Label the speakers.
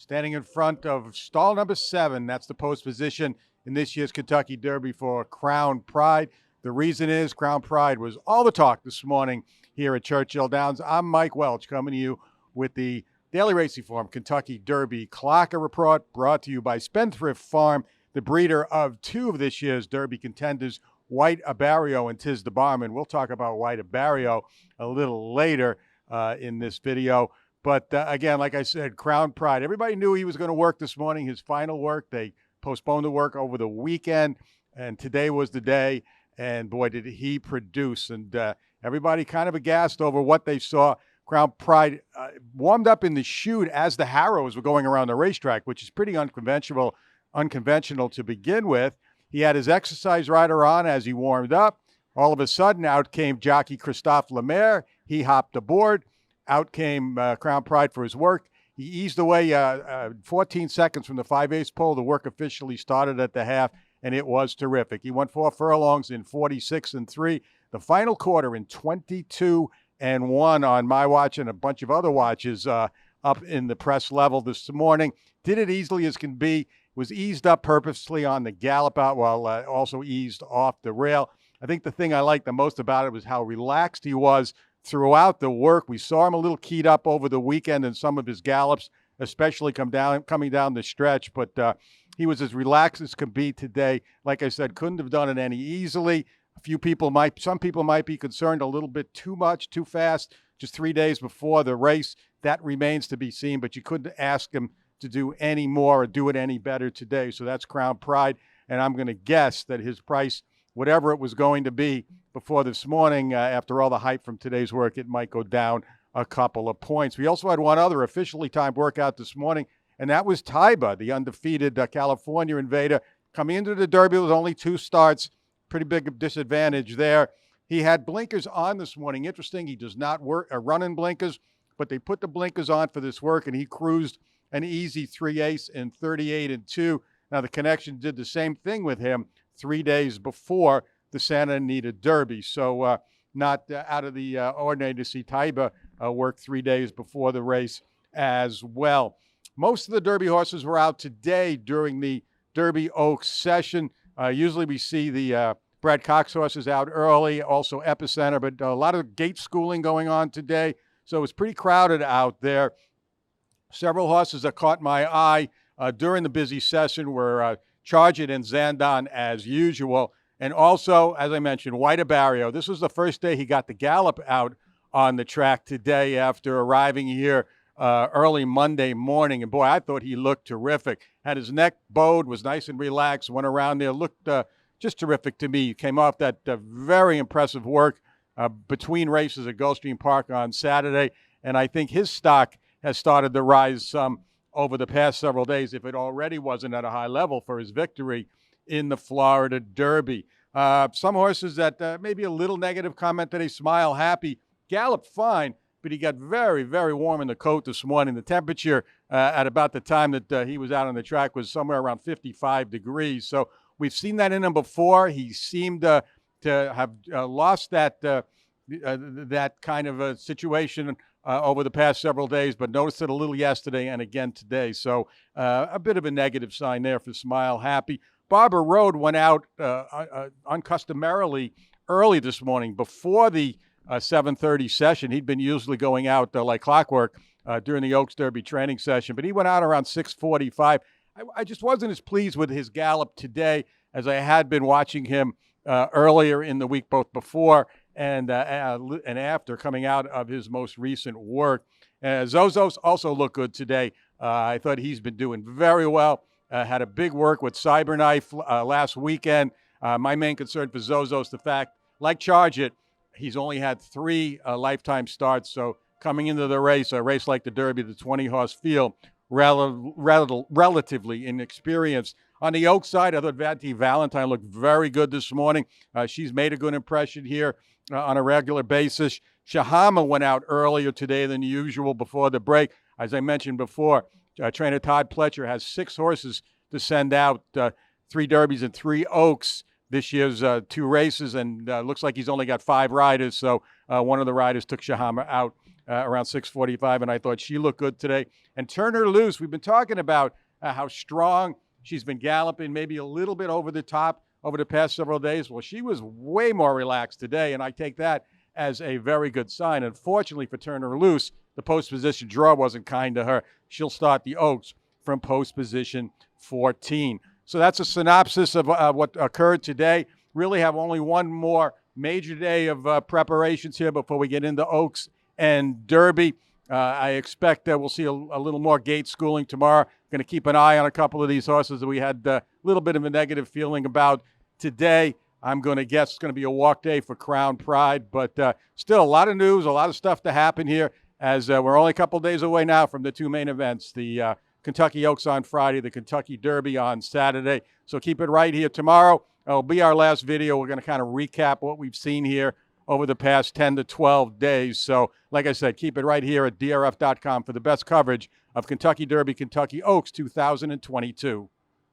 Speaker 1: standing in front of stall number 7. That's the post position in this year's Kentucky Derby for Crown Pride. The reason is Crown Pride was all the talk this morning here at Churchill Downs. I'm Mike Welsch, coming to you with the Daily Racing Form Kentucky Derby Clocker Report, brought to you by Spendthrift Farm, the breeder of 2 of this year's Derby contenders, White Abarrio and Tiz the Barman. We'll talk about White Abarrio a little later in this video. But again, like I said, Crown Pride. Everybody knew he was going to work this morning, his final work. They postponed the work over the weekend, and today was the day. And boy, did he produce. And everybody kind of aghast over what they saw. Crown Pride warmed up in the chute as the Harrows were going around the racetrack, which is pretty unconventional to begin with. He had his exercise rider on as he warmed up. All of a sudden, out came jockey Christophe Lemaire. He hopped aboard. Out came Crown Pride for his work. He eased away 14 seconds from the 5/8 pole. The work officially started at the half, and it was terrific. He won 4 furlongs in 46-3. The final quarter in 22-1 on my watch and a bunch of other watches up in the press level this morning. Did it easily as can be. Was eased up purposely on the gallop out while also eased off the rail. I think the thing I liked the most about it was how relaxed he was throughout the work. We saw him a little keyed up over the weekend in some of his gallops, especially coming down the stretch. But he was as relaxed as can be today. Like I said, couldn't have done it any easily. Some people might be concerned a little bit too much, too fast, just 3 days before the race. That remains to be seen, but you couldn't ask him to do any more or do it any better today. So that's Crown Pride, and I'm going to guess that his price, whatever it was going to be before this morning, after all the hype from today's work, it might go down a couple of points. We also had one other officially timed workout this morning, and that was Taiba, the undefeated California invader, coming into the Derby with only 2 starts. Pretty big disadvantage there. He had blinkers on this morning. Interesting, he does not run in blinkers, but they put the blinkers on for this work, and he cruised an easy 3/8 in 38-2. Now, the Connection did the same thing with him 3 days before the Santa Anita Derby. So not out of the ordinary to see Taiba work 3 days before the race as well. Most of the Derby horses were out today during the Derby Oaks session. Usually we see the Brad Cox horses out early, also Epicenter, but a lot of gate schooling going on today. So it was pretty crowded out there. Several horses that caught my eye during the busy session were Chargett and Zandon as usual. And also, as I mentioned, White Abarrio. This was the first day he got the gallop out on the track today after arriving here early Monday morning. And boy, I thought he looked terrific. Had his neck bowed, was nice and relaxed, went around there, looked just terrific to me. He came off that very impressive work between races at Gulfstream Park on Saturday. And I think his stock has started to rise some over the past several days, if it already wasn't at a high level for his victory in the Florida Derby. Some horses that maybe a little negative comment today. Smile Happy galloped fine, but he got very, very warm in the coat this morning. The temperature at about the time that he was out on the track was somewhere around 55 degrees. So we've seen that in him before. He seemed to have lost that kind of a situation over the past several days, but noticed it a little yesterday and again today. So a bit of a negative sign there for Smile Happy. Barber Road went out uncustomarily early this morning before the 7:30 session. He'd been usually going out like clockwork during the Oaks Derby training session, but he went out around 6:45. I just wasn't as pleased with his gallop today as I had been watching him earlier in the week, both before and after coming out of his most recent work. Zozos also looked good today. I thought he's been doing very well. Had a big work with Cyberknife last weekend. My main concern for Zozos, the fact, like Chargett, he's only had 3 lifetime starts. So coming into the race, a race like the Derby, the 20-horse field, relatively inexperienced. On the Oak side, I thought Vanity Valentine looked very good this morning. She's made a good impression here on a regular basis. Shahama went out earlier today than usual before the break. As I mentioned before, trainer Todd Pletcher has 6 horses to send out, 3 Derbies and 3 Oaks this year's 2 races, and looks like he's only got 5 riders, so one of the riders took Shahama out around 6:45, and I thought she looked good today. And Turn Her Loose, we've been talking about how strong she's been galloping, maybe a little bit over the top over the past several days. Well, she was way more relaxed today, and I take that as a very good sign. Unfortunately for Turn Her Loose, the post position draw wasn't kind to her. She'll start the Oaks from post position 14. So that's a synopsis of what occurred today. Really have only one more major day of preparations here before we get into Oaks and Derby. I expect that we'll see a little more gate schooling tomorrow. Going to keep an eye on a couple of these horses that we had a little bit of a negative feeling about today. I'm going to guess it's going to be a walk day for Crown Pride, but still a lot of news, a lot of stuff to happen here as we're only a couple days away now from the two main events, the Kentucky Oaks on Friday, the Kentucky Derby on Saturday. So keep it right here tomorrow. It'll be our last video. We're going to kind of recap what we've seen here over the past 10 to 12 days. So like I said, keep it right here at DRF.com for the best coverage of Kentucky Derby, Kentucky Oaks 2022.